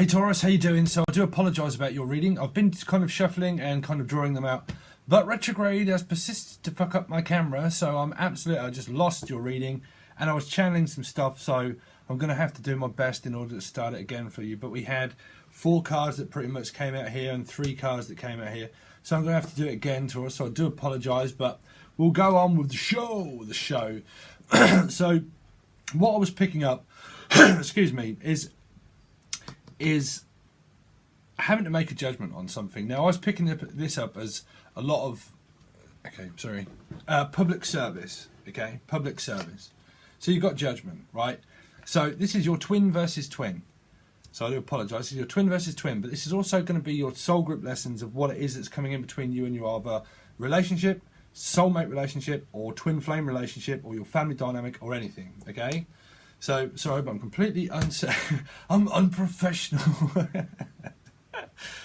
Taurus, how you doing? So I do apologise about your reading. I've been kind of shuffling and kind of drawing them out, but retrograde has persisted to fuck up my camera, so I just lost your reading, and I was channeling some stuff, so I'm going to have to do my best in order to start it again for you. But we had 4 cards that pretty much came out here and 3 cards that came out here, so I'm going to have to do it again, Taurus, so I do apologise, but we'll go on with the show. So what I was picking up, excuse me, is having to make a judgment on something. Now, I was picking this up as a lot of, public service, public service. So you've got judgment, right? So this is your twin versus twin. So I do apologise, this is your twin versus twin, but this is also going to be your soul group lessons of what it is that's coming in between you and your other relationship, soulmate relationship, or twin flame relationship, or your family dynamic, or anything, okay? So, sorry, but I'm completely I'm unprofessional.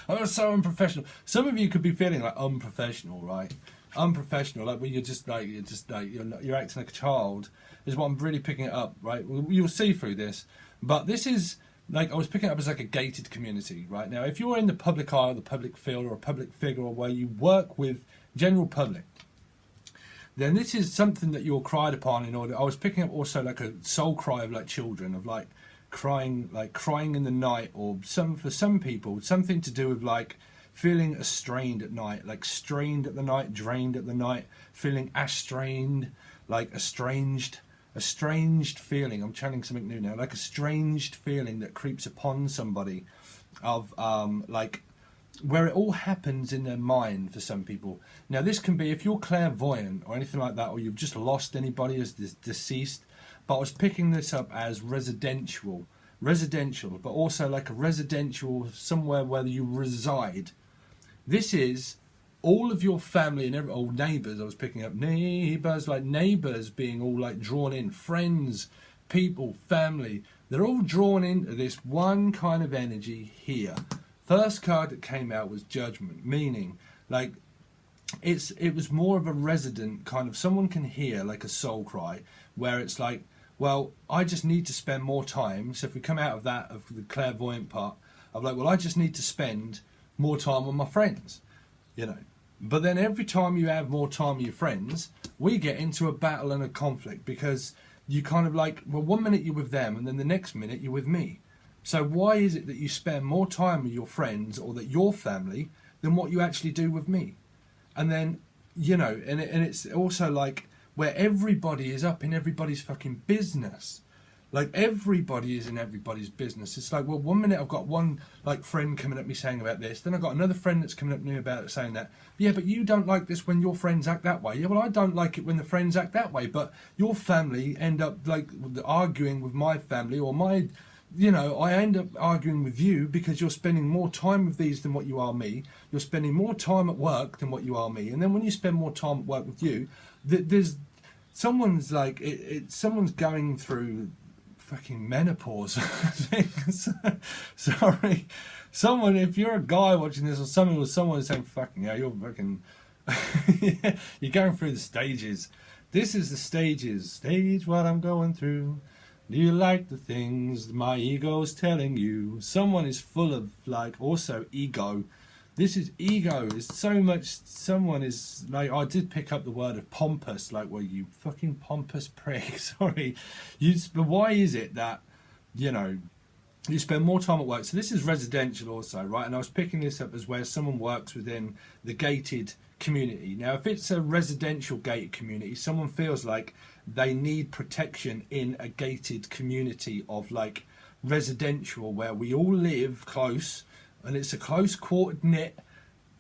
I'm so unprofessional. Some of you could be feeling like unprofessional, right? Unprofessional, like when you're you're acting like a child, is what I'm really picking it up, right? You'll see through this, but this is like I was picking it up as like a gated community, right? Now, if you're in the public eye, or the public field, or a public figure, or where you work with general public, then this is something that you're cried upon in order. I was picking up also like a soul cry of like children, of like crying in the night, or for some people, something to do with like feeling estranged at night, like strained at the night, drained at the night, feeling astrained, like estranged feeling. I'm channeling something new now, like a estranged feeling that creeps upon somebody of like where it all happens in their mind for some people. Now, this can be if you're clairvoyant or anything like that, or you've just lost anybody as deceased. But I was picking this up as residential, but also like a residential somewhere where you reside. This is all of your family and neighbours. I was picking up neighbours, like neighbours being all like drawn in, friends, people, family. They're all drawn into this one kind of energy here. First card that came out was Judgment, meaning like it was more of a resident kind of, someone can hear like a soul cry where it's like, well, I just need to spend more time. So if we come out of that, of the clairvoyant part, of like, well, I just need to spend more time with my friends, you know. But then every time you have more time with your friends, we get into a battle and a conflict, because you kind of like, well, one minute you're with them and then the next minute you're with me. So why is it that you spend more time with your friends or that your family than what you actually do with me? And then, you know, and it's also like where everybody is up in everybody's fucking business. Like everybody is in everybody's business. It's like, well, one minute I've got one like friend coming at me saying about this, then I've got another friend that's coming up to me about it saying that. Yeah, but you don't like this when your friends act that way. Yeah, well, I don't like it when the friends act that way. But your family end up like arguing with my family, or my, you know, I end up arguing with you because you're spending more time with these than what you are me. You're spending more time at work than what you are me. And then when you spend more time at work with you, there's someone's like, someone's going through fucking menopause. Sorry. Someone, if you're a guy watching this, or someone saying, fucking hell, you're fucking, you're going through the stages. This is the stages. Stage what I'm going through. Do you like the things my ego's telling you? Someone is full of like also ego. This is ego. It's so much. Someone is like, I did pick up the word of pompous, like, well, you fucking pompous prick. Sorry. But why is it that, you know, you spend more time at work? So this is residential also, right? And I was picking this up as where someone works within the gated community. Now, if it's a residential gated community, someone feels like they need protection in a gated community of like residential, where we all live close, and it's a close quartered knit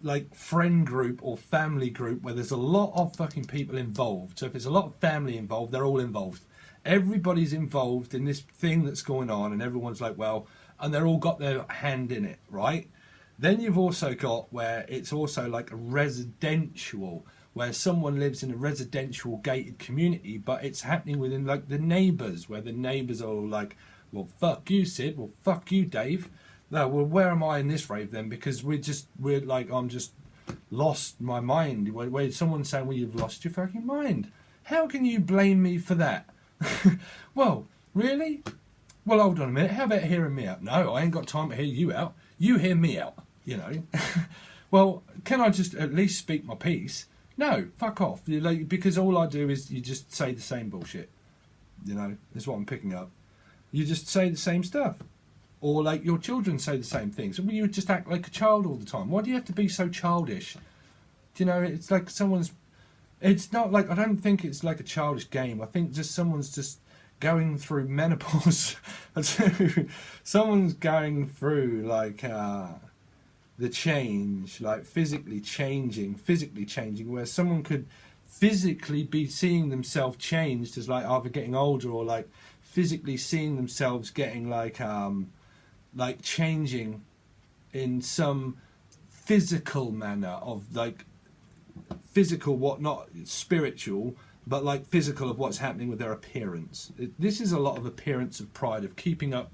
like friend group or family group where there's a lot of fucking people involved. So if there's a lot of family involved, they're all involved. Everybody's involved in this thing that's going on, and everyone's like, well, and they're all got their hand in it, right? Then you've also got where it's also like a residential, where someone lives in a residential gated community, but it's happening within like the neighbours, where the neighbours are all like, well, fuck you, Sid, well, fuck you, Dave. No, well, where am I in this rave then? Because we're like, I'm just lost my mind. Where someone's saying, well, you've lost your fucking mind. How can you blame me for that? Well, really? Well, hold on a minute. How about hearing me out? No, I ain't got time to hear you out. You hear me out, you know. Well, can I just at least speak my piece? No, fuck off. You like, because all I do is you just say the same bullshit. You know, that's what I'm picking up. You just say the same stuff. Or like your children say the same things. And you just act like a child all the time. Why do you have to be so childish? Do you know, it's like someone's... It's not like... I don't think it's like a childish game. I think just someone's just going through menopause. Someone's going through like the change, like physically changing, where someone could physically be seeing themselves changed as like either getting older or like physically seeing themselves getting like changing in some physical manner of like physical, what not spiritual, but like physical of what's happening with their appearance. This is a lot of appearance of pride, of keeping up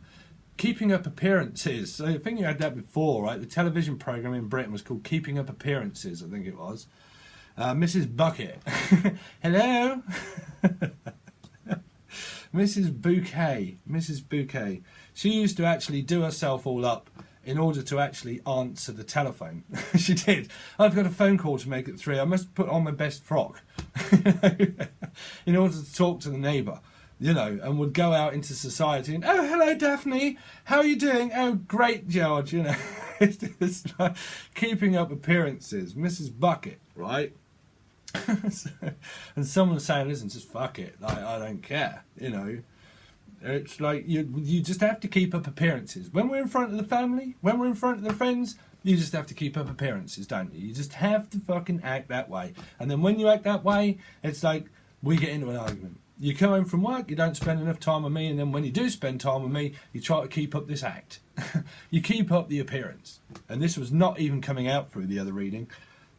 appearances. So I think you had that before, right? The television program in Britain was called Keeping Up Appearances, I think it was. Mrs. Bucket. Hello? Mrs. Bouquet. She used to actually do herself all up in order to actually answer the telephone. She did. I've got a phone call to make at 3. I must put on my best frock in order to talk to the neighbour, you know, and would go out into society and, oh, hello, Daphne. How are you doing? Oh, great, George, you know. It's like keeping up appearances. Mrs. Bucket, right? And someone's saying, listen, just fuck it. Like, I don't care, you know. It's like you just have to keep up appearances. When we're in front of the family, when we're in front of the friends, you just have to keep up appearances, don't you? You just have to fucking act that way. And then when you act that way, it's like we get into an argument. You come home from work, you don't spend enough time with me, and then when you do spend time with me, you try to keep up this act. You keep up the appearance. And this was not even coming out through the other reading.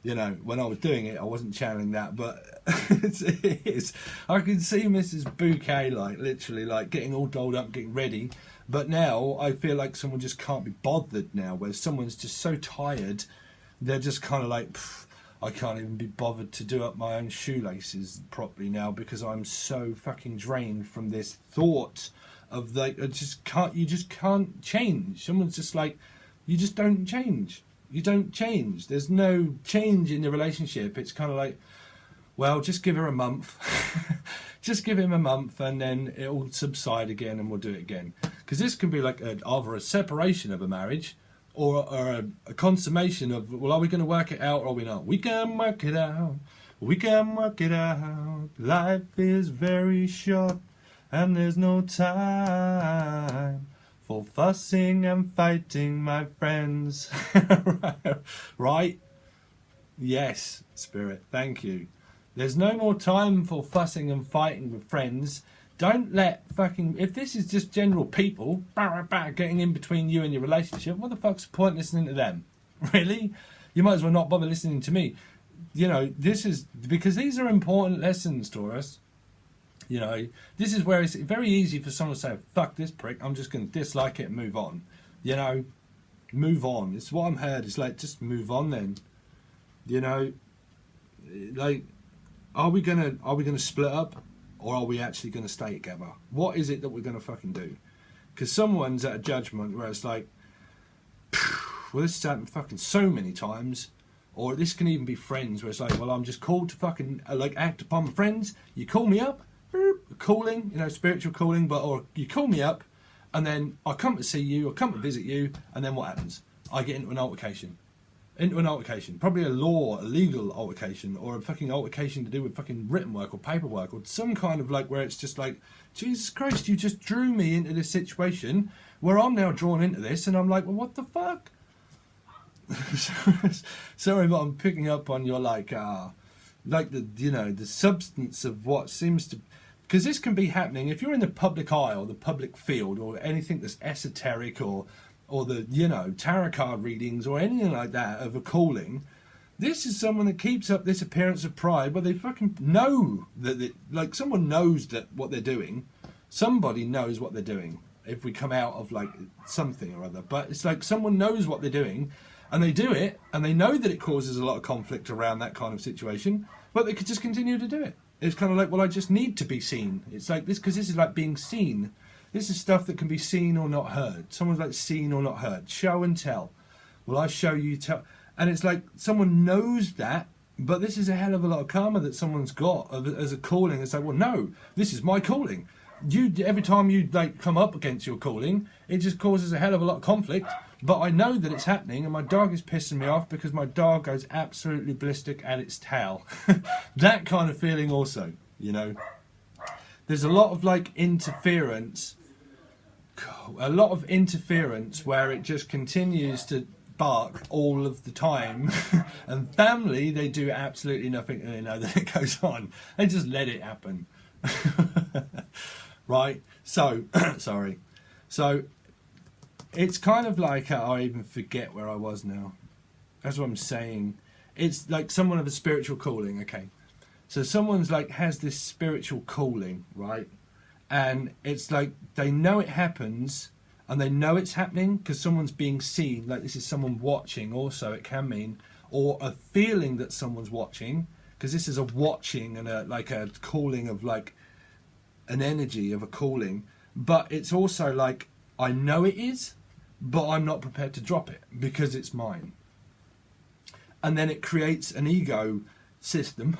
You know, when I was doing it, I wasn't channeling that, but it is. I can see Mrs. Bouquet, like, literally, like, getting all dolled up, getting ready. But now, I feel like someone just can't be bothered now, where someone's just so tired, they're just kind of like, I can't even be bothered to do up my own shoelaces properly now, because I'm so fucking drained from this thought of, like, you just can't change. Someone's just like, you just don't change. You don't change. There's no change in the relationship. It's kind of like, well, just give her a month. Just give him a month and then it'll subside again and we'll do it again. Because this can be like either a separation of a marriage or a consummation of, well, are we going to work it out or are we not? We can work it out. We can work it out. Life is very short and there's no time for fussing and fighting, my friends. Right? Yes, Spirit, thank you. There's no more time for fussing and fighting with friends. Don't let fucking... If this is just general people getting in between you and your relationship, what the fuck's the point listening to them? Really? You might as well not bother listening to me. You know, this is... Because these are important lessons, Taurus. You know, this is where it's very easy for someone to say, fuck this prick, I'm just going to dislike it and move on. You know, move on. It's what I'm heard. It's like, just move on then. You know, like, are we gonna split up or are we actually going to stay together? What is it that we're going to fucking do? Because someone's at a judgment where it's like, well, this has happened fucking so many times. Or this can even be friends where it's like, well, I'm just called to fucking like act upon my friends. You call me up. Calling, you know, spiritual calling, but or you call me up and then I come to see you or come to visit you, and then what happens? I get into an altercation, probably a legal altercation, or a fucking altercation to do with fucking written work or paperwork or some kind of like where it's just like, Jesus Christ, you just drew me into this situation where I'm now drawn into this and I'm like, well, what the fuck? Sorry, but I'm picking up on your like the, you know, the substance of what seems to, because this can be happening if you're in the public eye or the public field or anything that's esoteric or the, you know, tarot card readings or anything like that of a calling. This is someone that keeps up this appearance of pride where they fucking know that like someone knows that what they're doing. Somebody knows what they're doing if we come out of like something or other, but it's like someone knows what they're doing. And they do it, and they know that it causes a lot of conflict around that kind of situation, but they could just continue to do it. It's kind of like, well, I just need to be seen. It's like this, because this is like being seen. This is stuff that can be seen or not heard. Someone's like seen or not heard. Show and tell. Well, I show you tell. And it's like someone knows that, but this is a hell of a lot of karma that someone's got as a calling. It's like, well, no, this is my calling. Every time you like come up against your calling, it just causes a hell of a lot of conflict. But I know that it's happening, and my dog is pissing me off because my dog goes absolutely ballistic at its tail. That kind of feeling also, you know. There's a lot of like interference, where it just continues to bark all of the time. And family, they do absolutely nothing, and they know that it goes on. They just let it happen. Right? So, sorry. So, it's kind of like, I even forget where I was now. That's what I'm saying. It's like someone of a spiritual calling, okay. So someone's like, has this spiritual calling, right? And it's like, they know it happens, and they know it's happening because someone's being seen. Like, this is someone watching also, it can mean. Or a feeling that someone's watching, because this is a watching and a calling of like, an energy of a calling. But it's also like, I know it is, but I'm not prepared to drop it because it's mine. And then it creates an ego system,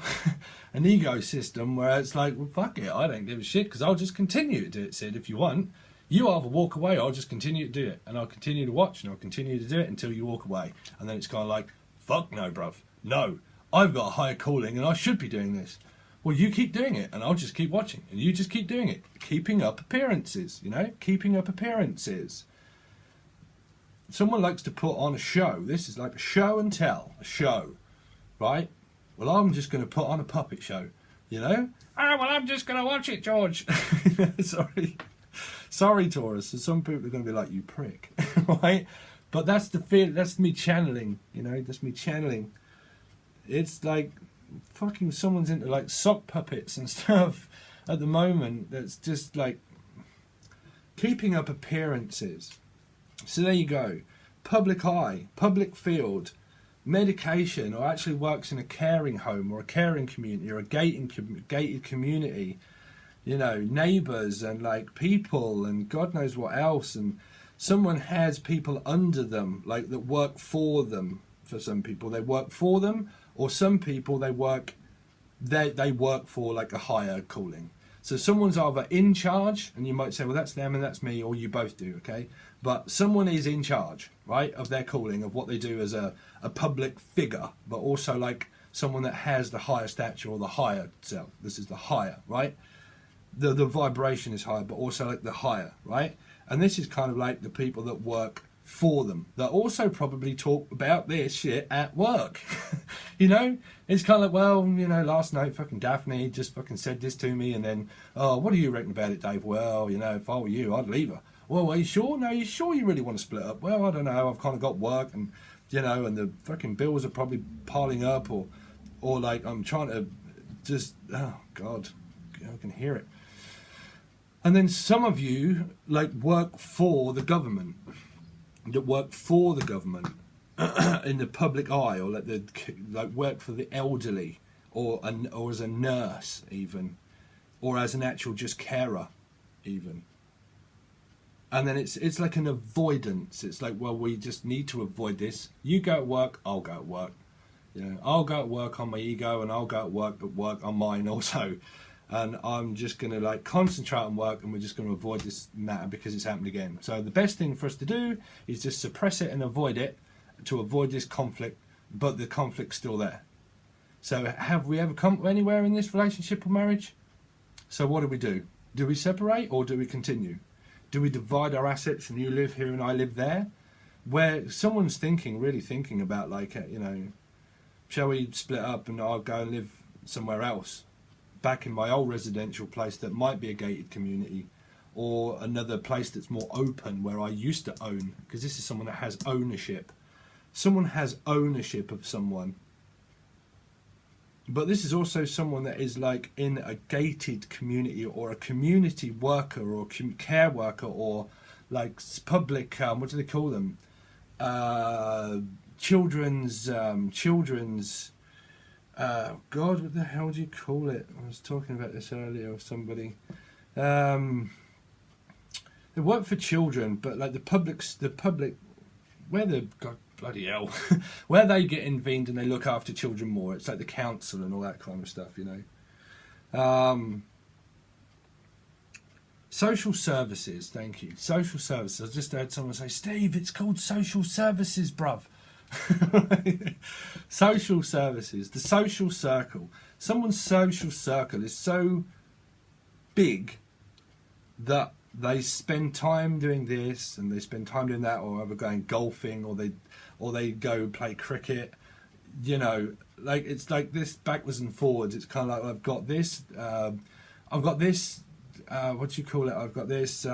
where it's like, well, fuck it, I don't give a shit because I'll just continue to do it, Sid. If you want, you either walk away or I'll just continue to do it. And I'll continue to watch and I'll continue to do it until you walk away. And then it's kind of like, fuck no, bruv. No, I've got a higher calling and I should be doing this. Well, you keep doing it and I'll just keep watching and you just keep doing it. Keeping up appearances, you know, keeping up appearances. Someone likes to put on a show. This is like a show and tell, a show, right? Well, I'm just going to put on a puppet show, you know? Oh, well, I'm just going to watch it, George. Sorry, Taurus. So some people are going to be like, you prick, right? But that's the feel. That's me channeling, you know? That's me channeling. It's like fucking someone's into like sock puppets and stuff at the moment. That's just like keeping up appearances. So there you go. Public eye, public field, medication, or actually works in a caring home or a caring community or a gated community. You know, neighbours and like people and God knows what else. And someone has people under them, like that work for them. For some people, they work for them, or some people they work for like a higher calling. So someone's either in charge, and you might say, well, that's them and that's me, or you both do, okay? But someone is in charge, right, of their calling, of what they do as a public figure, but also like someone that has the higher stature or the higher self. This is the higher, right? The vibration is higher, but also like the higher, right? And this is kind of like the people that work for them, that also probably talk about this shit at work. You know, it's kind of like, well, you know, last night fucking Daphne just fucking said this to me, and then, oh, what do you reckon about it, Dave? Well, you know, if I were you, I'd leave her. Well, are you sure? No, you sure you really want to split up? Well, I don't know, I've kind of got work, and you know, and the fucking bills are probably piling up, or like I'm trying to just, oh God, I can hear it. And then some of you like work for the government, that work for the government in the public eye, or like work for the elderly, or as a nurse even, or as an actual just carer even. And then it's like an avoidance. It's like, well, we just need to avoid this. You go at work, I'll go at work. You know, I'll go at work on my ego, and I'll go at work on mine also. And I'm just going to like concentrate on work, and we're just going to avoid this matter because it's happened again. So the best thing for us to do is just suppress it and avoid it, to avoid this conflict, but the conflict's still there. So have we ever come anywhere in this relationship or marriage? So what do? Do we separate, or do we continue? Do we divide our assets and you live here and I live there? Where someone's really thinking about like, you know, shall we split up and I'll go and live somewhere else? Back in my old residential place that might be a gated community, or another place that's more open where I used to own, because this is someone that has ownership. Someone has ownership of someone. But this is also someone that is like in a gated community, or a community worker, or care worker, or like public, what do they call them? Children's God, what the hell do you call it? I was talking about this earlier with somebody. they work for children, but like the public, where the God bloody hell, where they get intervened and they look after children more. It's like the council and all that kind of stuff, you know. Social services, thank you. Social services. I just heard someone say, Steve, it's called social services, bruv. Social services, the social circle. Someone's social circle is so big that they spend time doing this and they spend time doing that, or either going golfing, or they go play cricket. You know, like it's like this backwards and forwards. It's kind of like I've got this. What do you call it? I've got this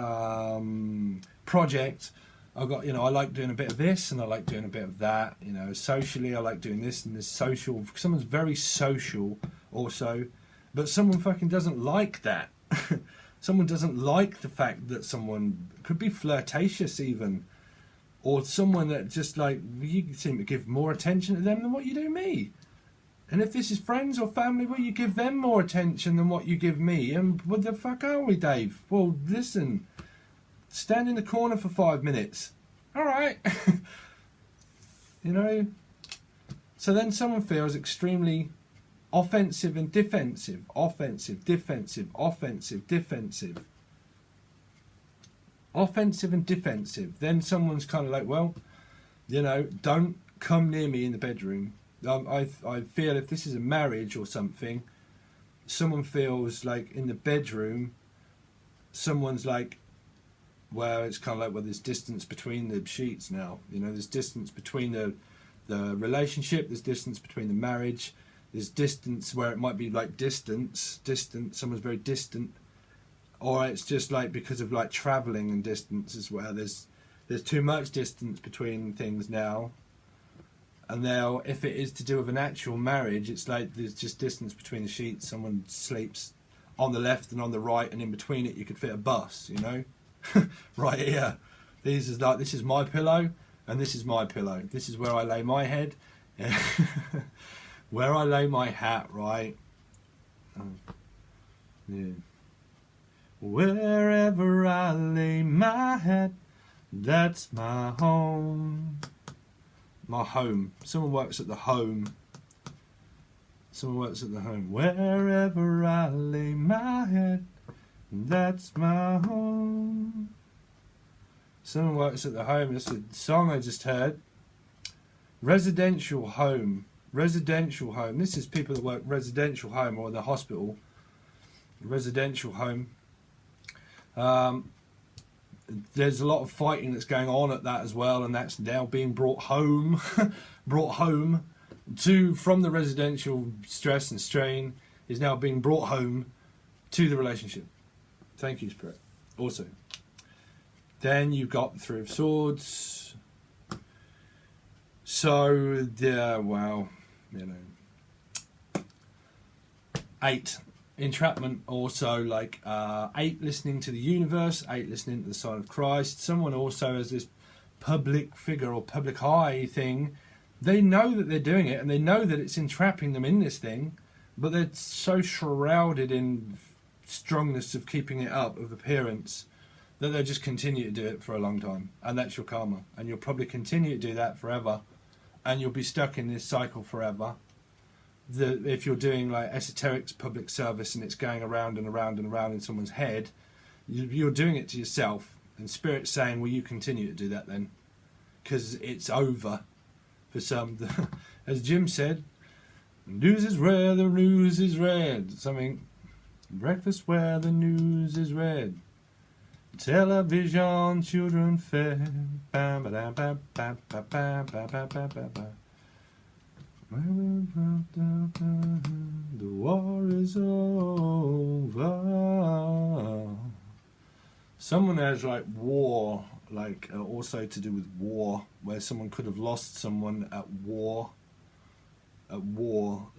project. I've got, you know, I like doing a bit of this and I like doing a bit of that. You know, socially, I like doing this and this social. Someone's very social also, but someone fucking doesn't like that. Someone doesn't like the fact that someone could be flirtatious even, or someone that just like, you seem to give more attention to them than what you do me. And if this is friends or family, well, you give them more attention than what you give me. And what the fuck are we, Dave? Well, listen, stand in the corner for 5 minutes. All right. You know? So then someone feels extremely offensive and defensive. Offensive, defensive, offensive, defensive. Offensive and defensive. Then someone's kind of like, well, you know, don't come near me in the bedroom. I feel if this is a marriage or something, someone feels like in the bedroom, someone's like, well, it's kind of like, well, there's distance between the sheets now. You know, there's distance between the relationship, there's distance between the marriage, there's distance where it might be like distant, someone's very distant. Or it's just like because of like travelling and distance as well. There's too much distance between things now. And now, if it is to do with an actual marriage, it's like there's just distance between the sheets. Someone sleeps on the left and on the right, and in between it, you could fit a bus. You know, right here. This is my pillow, and this is my pillow. This is where I lay my head, where I lay my hat. Right. Yeah. Wherever I lay my hat, that's my home. My home. Someone works at the home. Someone works at the home. Wherever I lay my head, that's my home. Someone works at the home. That's a song I just heard. Residential home. Residential home. This is people that work residential home or the hospital. Residential home. There's a lot of fighting that's going on at that as well, and that's now being brought home, from the residential stress and strain is now being brought home to the relationship. Thank you, Spirit. Also, then you've got the Three of Swords. So, well, you know, 8. Entrapment also, like 8 listening to the universe, 8 listening to the sign of Christ. Someone also has this public figure or public eye thing. They know that they're doing it and they know that it's entrapping them in this thing, but they're so shrouded in strongness of keeping it up, of appearance, that they'll just continue to do it for a long time. And that's your karma. And you'll probably continue to do that forever. And you'll be stuck in this cycle forever. If you're doing like esoterics public service and it's going around and around and around in someone's head, you're doing it to yourself, and Spirit's saying, will you continue to do that then? Because it's over for some. As Jim said, news is red, the news is red. Something, breakfast where the news is red. Television, children fed. Bam, ba, ba, ba, ba, ba, ba, ba, ba, ba, ba. The war is over. Someone has like war, like also to do with war, where someone could have lost someone at war.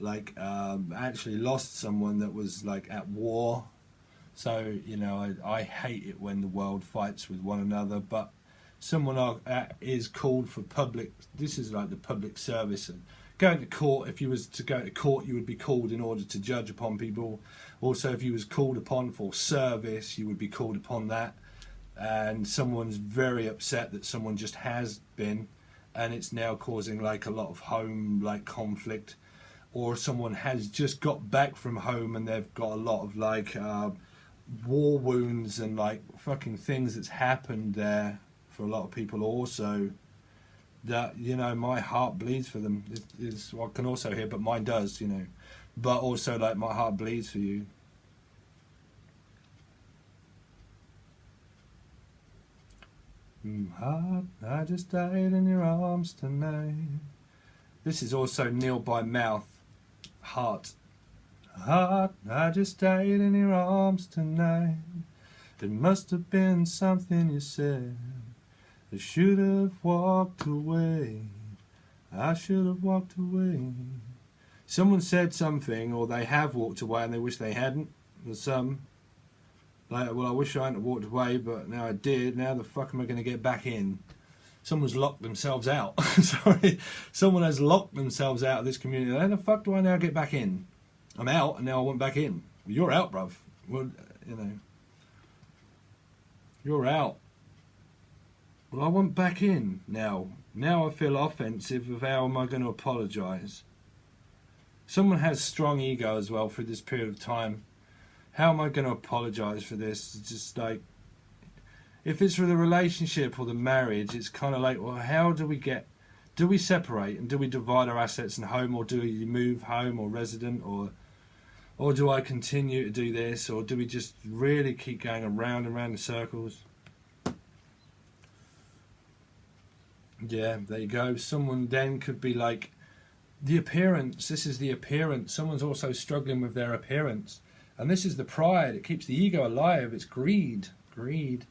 Like actually lost someone that was like at war. So, you know, I hate it when the world fights with one another, but someone is called for public, this is like the public service. And going to court, if you was to go to court, you would be called in order to judge upon people. Also, if you was called upon for service, you would be called upon that. and someone's very upset that someone just has been, and it's now causing like a lot of home like conflict, or someone has just got back from home and they've got a lot of like war wounds and like fucking things that's happened there for a lot of people also, that, you know, my heart bleeds for them. Is what I can also hear, but mine does, you know, but also like my heart bleeds for you. Heart, I just died in your arms tonight. This is also Kneel by Mouth. Heart, heart, I just died in your arms tonight. It must have been something you said. I should have walked away. I should have walked away. Someone said something, or they have walked away and they wish they hadn't. There's some like, well, I wish I hadn't walked away, but now I did. Now the fuck am I going to get back in? Someone's locked themselves out. Sorry. Someone has locked themselves out of this community. How the fuck do I now get back in? I'm out and now I want back in. Well, you're out, bruv. Well, you know. You're out. Well, I want back in now. Now I feel offensive of how am I going to apologise? Someone has strong ego as well through this period of time. How am I going to apologise for this? It's just like, if it's for the relationship or the marriage, it's kind of like, well, how do we separate and do we divide our assets and home, or do we move home or resident, or do I continue to do this, or do we just really keep going around and round in circles? Yeah, there you go. Someone then could be like, the appearance, this is the appearance. Someone's also struggling with their appearance. And this is the pride. It keeps the ego alive. It's greed. Greed.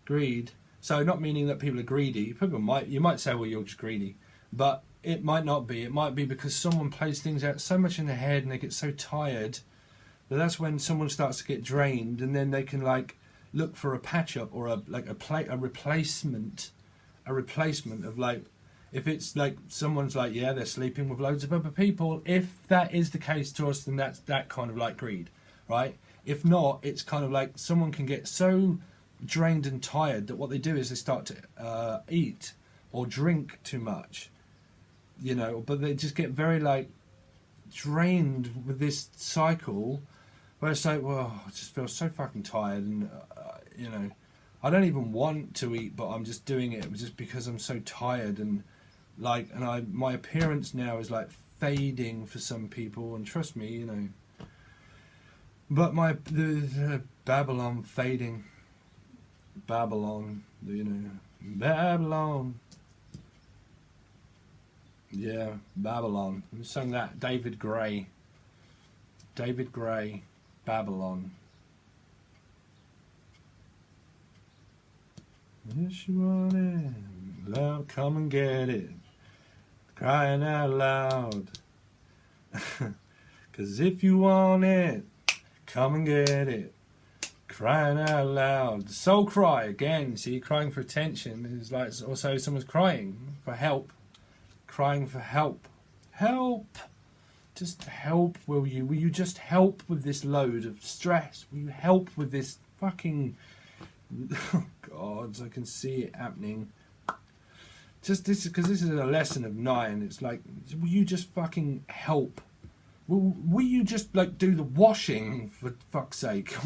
Greed. So not meaning that people are greedy. You might say, well, you're just greedy. But it might not be. It might be because someone plays things out so much in their head and they get so tired that that's when someone starts to get drained, and then they can like look for a patch up or a replacement of like, if it's like someone's like, yeah, they're sleeping with loads of other people. If that is the case to us, then that's that kind of like greed. Right? If not, it's kind of like someone can get so drained and tired that what they do is they start to eat or drink too much, you know, but they just get very like drained with this cycle where it's like, well, I just feel so fucking tired, and you know, I don't even want to eat, but I'm just doing it just because I'm so tired, and like, and my appearance now is like fading for some people, and trust me, you know. But the Babylon fading. Babylon, you know. Babylon. Yeah, Babylon. We sang that. David Gray. David Gray. Babylon. Yes, you want it. Love, come and get it. Crying out loud. 'Cause if you want it, come and get it. Crying out loud. The soul cry again. See, crying for attention is like also someone's crying for help. Crying for help. Help. Just help, will you? Will you just help with this load of stress? Will you help with this fucking... Oh God, I can see it happening. Just this, because this is a lesson of 9. It's like, will you just fucking help? Will you just like do the washing for fuck's sake?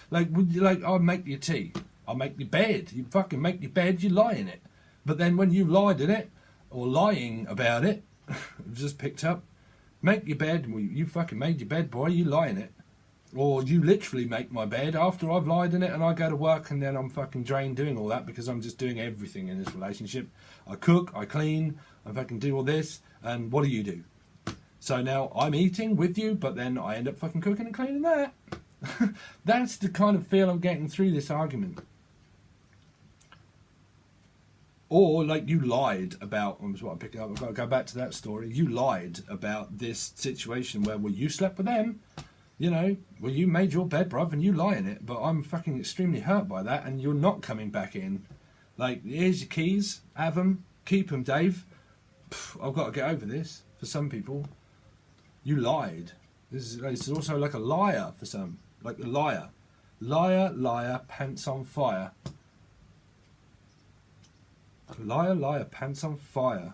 Like, would you like, I'll make your tea, I'll make your bed. You fucking make your bed, you lie in it. But then when you lied in it or lying about it, just picked up, make your bed. You fucking made your bed, boy. You lie in it. Or you literally make my bed after I've lied in it, and I go to work and then I'm fucking drained doing all that because I'm just doing everything in this relationship. I cook, I clean, I fucking do all this, and what do? So now I'm eating with you, but then I end up fucking cooking and cleaning that. That's the kind of feel I'm getting through this argument. Or like you lied about, what I'm picking up, I've got to go back to that story. You lied about this situation where, well, you slept with them. You know, well, you made your bed, bruv, and you lie in it, but I'm fucking extremely hurt by that, and you're not coming back in. Like, here's your keys, have them, keep them, Dave. I've got to get over this for some people. You lied. This is also like a liar for some, like a liar. Liar, liar, pants on fire. Liar, liar, pants on fire.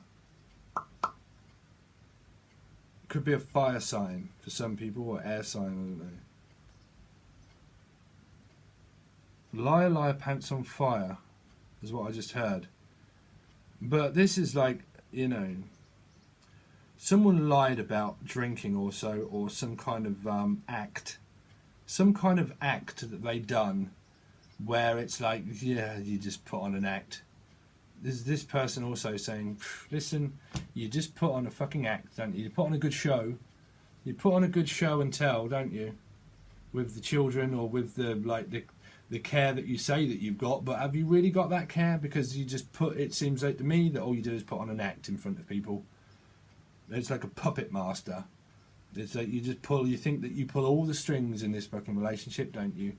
Could be a fire sign for some people, or air sign, I don't know. Liar, liar, pants on fire is what I just heard. But this is like, you know, someone lied about drinking also, or some kind of act. Some kind of act that they done where it's like, yeah, you just put on an act. There's this person also saying, listen, you just put on a fucking act, don't you? You put on a good show. You put on a good show and tell, don't you? With the children, or with the care that you say that you've got, but have you really got that care? Because you just put, it seems like to me that all you do is put on an act in front of people. It's like a puppet master. It's like you just pull, you think that you pull all the strings in this fucking relationship, don't you?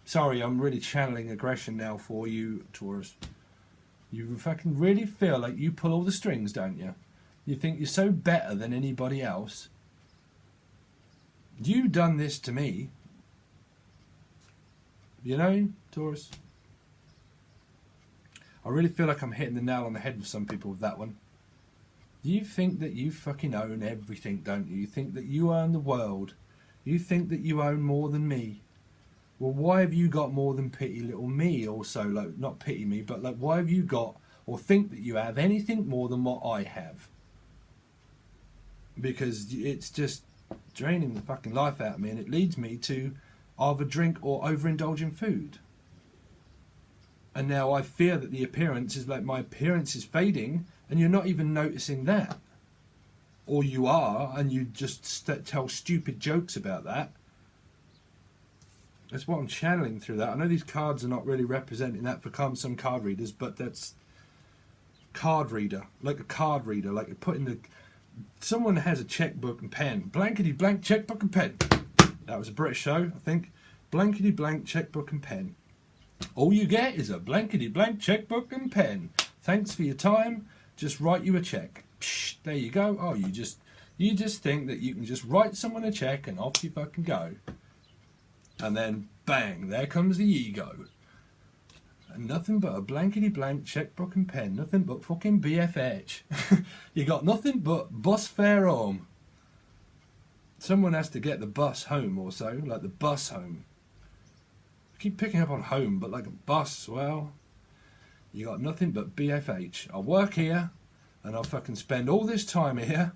Sorry, I'm really channeling aggression now for you, Taurus. You fucking really feel like you pull all the strings, don't you? You think you're so better than anybody else. You done this to me. You know, Taurus? I really feel like I'm hitting the nail on the head with some people with that one. You think that you fucking own everything, don't you? You think that you own the world. You think that you own more than me. Well, why have you got more than pity little me also? Like, not pity me, but like, why have you got, or think that you have anything more than what I have? Because it's just draining the fucking life out of me, and it leads me to either drink or overindulge in food. And now I fear that the appearance is like, my appearance is fading, and you're not even noticing that. Or you are, and you just tell stupid jokes about that. That's what I'm channeling through that. I know these cards are not really representing that for some card readers, but that's card reader, like a card reader, like putting the, someone has a checkbook and pen, blankety blank checkbook and pen. That was a British show, I think. Blankety blank checkbook and pen. All you get is a blankety blank checkbook and pen. Thanks for your time. Just write you a check. Psh, there you go. Oh, you just think that you can just write someone a check and off you fucking go. And then, bang, there comes the ego. And nothing but a blankety blank checkbook and pen. Nothing but fucking BFH. You got nothing but bus fare home. Someone has to get the bus home or so, like the bus home. I keep picking up on home, but like a bus, well, you got nothing but BFH. I work here, and I fucking spend all this time here,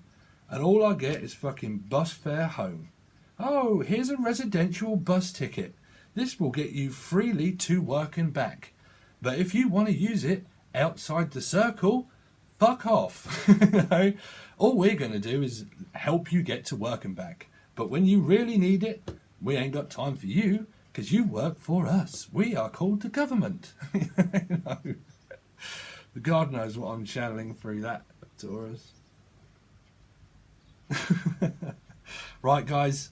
and all I get is fucking bus fare home. Oh, here's a residential bus ticket. This will get you freely to work and back. But if you want to use it outside the circle, fuck off. You know? All we're going to do is help you get to work and back. But when you really need it, we ain't got time for you, because you work for us. We are called the government. You know? God knows what I'm channeling through that, Taurus. Right, guys.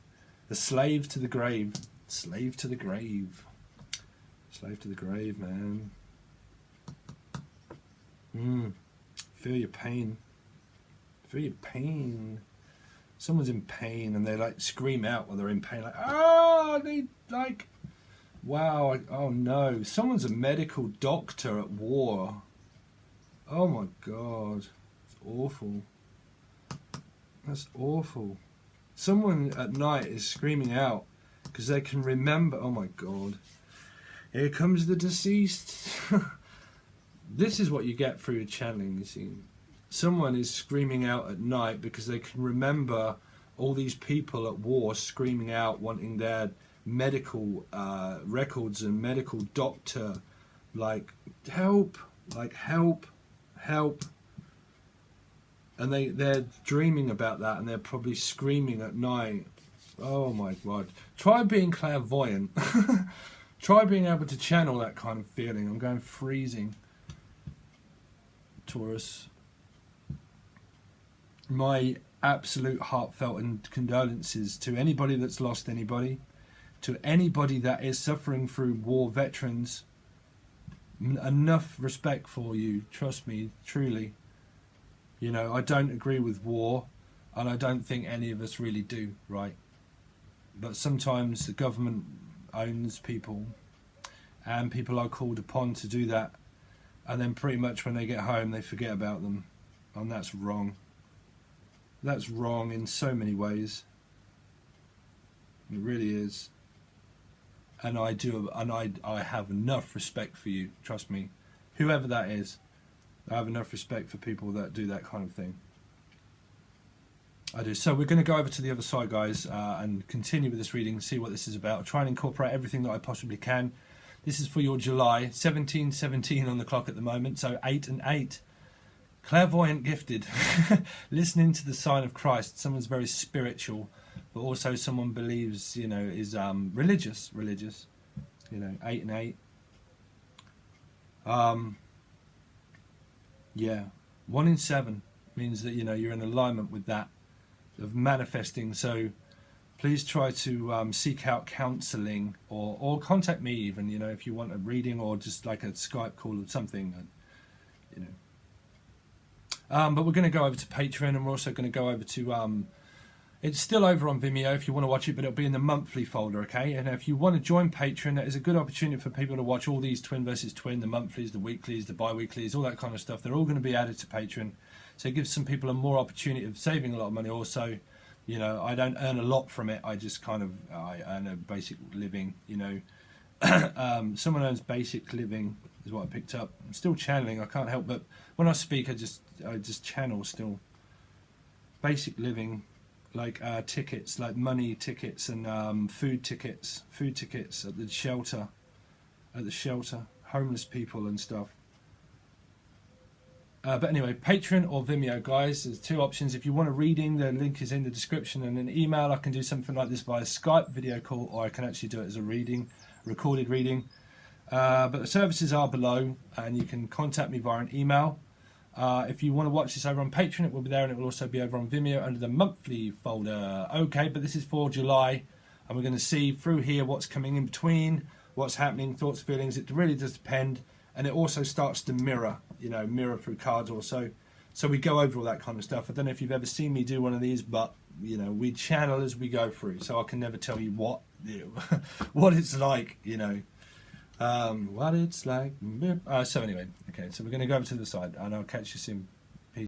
The slave to the grave. Slave to the grave. Slave to the grave, man. Feel your pain. Feel your pain. Someone's in pain and they like scream out while they're in pain, like, oh, they like, wow, oh no. Someone's a medical doctor at war. Oh my God. It's awful. That's awful. Someone at night is screaming out because they can remember. Oh my God. Here comes the deceased. This is what you get through channeling, you see. Someone is screaming out at night because they can remember all these people at war screaming out, wanting their medical records and medical doctor, like, help, help. And they're dreaming about that, and they're probably screaming at night. Oh my God. Try being clairvoyant. Try being able to channel that kind of feeling. I'm going freezing. Taurus. My absolute heartfelt and condolences to anybody that's lost anybody, to anybody that is suffering through war, veterans. Enough respect for you, trust me, truly. You know, I don't agree with war, and I don't think any of us really do, right? But sometimes the government owns people, and people are called upon to do that and then pretty much when they get home they forget about them, and that's wrong. That's wrong in so many ways. It really is. And I have enough respect for you, trust me, whoever that is. I have enough respect for people that do that kind of thing. I do. So we're going to go over to the other side, guys, and continue with this reading, see what this is about. I'll try and incorporate everything that I possibly can. This is for your July, 17:17 on the clock at the moment, so 8 and 8. Clairvoyant gifted, listening to the sign of Christ. Someone's very spiritual, but also someone believes, you know, is religious. You know, 8 and 8. Yeah, 1 in 7 means that, you know, you're in alignment with that of manifesting. So please try to seek out counselling, or contact me even, you know, if you want a reading or just like a Skype call or something, you know. But we're going to go over to Patreon, and we're also going to go over to it's still over on Vimeo if you want to watch it, but it'll be in the monthly folder, okay? And if you want to join Patreon, that is a good opportunity for people to watch all these twin versus twin, the monthlies, the weeklies, the bi-weeklies, all that kind of stuff. They're all going to be added to Patreon. So it gives some people a more opportunity of saving a lot of money. Also, you know, I don't earn a lot from it. I just kind of, I earn a basic living, you know. Someone earns basic living is what I picked up. I'm still channeling, I can't help but when I speak, I just channel still. Basic living. Like tickets, like money tickets and food tickets at the shelter, homeless people and stuff. But anyway, Patreon or Vimeo, guys, there's 2 options. If you want a reading, the link is in the description, and an email. I can do something like this via Skype video call, or I can actually do it as a reading, recorded reading. But the services are below, and you can contact me via an email. If you want to watch this over on Patreon, it will be there, and it will also be over on Vimeo under the monthly folder. Okay, but this is for July, and we're going to see through here what's coming in between, what's happening, thoughts, feelings. It really does depend, and it also starts to mirror, you know, mirror through cards also. So we go over all that kind of stuff. I don't know if you've ever seen me do one of these, but, you know, we channel as we go through, so I can never tell you what, what it's like, you know. What it's like. So anyway, okay, so we're going to go over to the side, and I'll catch you soon.